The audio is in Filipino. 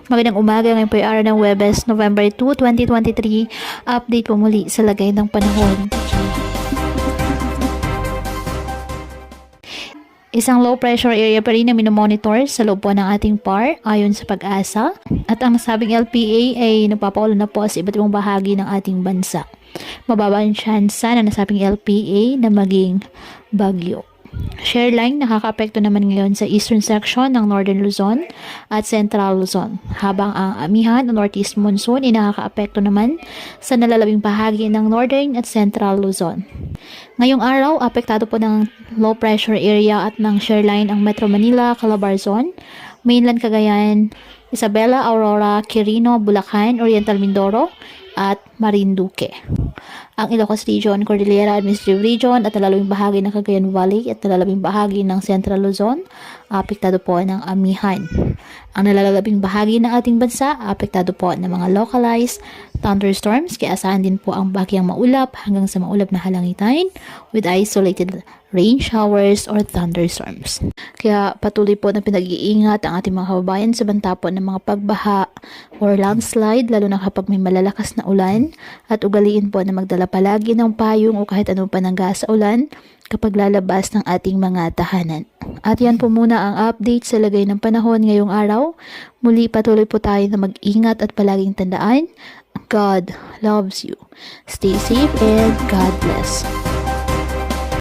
Magandang umaga, ngayon po ay araw ng Webes, November 2, 2023. Update po muli sa lagay ng panahon. Isang low pressure area pa rin na minomonitor sa loob po ng ating PAR ayon sa Pag-asa. At ang sabing LPA ay nagpapaulan na po sa iba't ibang bahagi ng ating bansa. Mababa ang tsansa na nasabing LPA na maging bagyo. Share line nakakaapekto naman ngayon sa eastern section ng Northern Luzon at Central Luzon, habang ang amihan o northeast monsoon ay nakakaapekto naman sa nalalabing bahagi ng Northern at Central Luzon. Ngayong araw, apektado po ng low pressure area at ng share line ang Metro Manila, Calabarzon, Mainland Cagayan, Isabela, Aurora, Quirino, Bulacan, Oriental Mindoro, at Marinduque. Ang Ilocos Region, Cordillera Administrative Region at nalalabing bahagi ng Cagayan Valley at nalalabing bahagi ng Central Luzon, apektado po ng amihan. Ang nalalabing bahagi ng ating bansa, apektado po ng mga localized thunderstorms, kaya asahan din po ang bagyang maulap hanggang sa maulap na halangitan with isolated rain showers or thunderstorms. Kaya patuloy po na pinag-iingat ang ating mga kababayan sa banta po ng mga pagbaha or landslide, lalo na kapag may malalakas na ulan, at ugaliin po na magdala palagi ng payong o kahit anong panangga sa ulan kapag lalabas ng ating mga tahanan. At yan po muna ang update sa lagay ng panahon ngayong araw. Muli patuloy po tayo na mag-ingat at palaging tandaan, God loves you. Stay safe and God bless.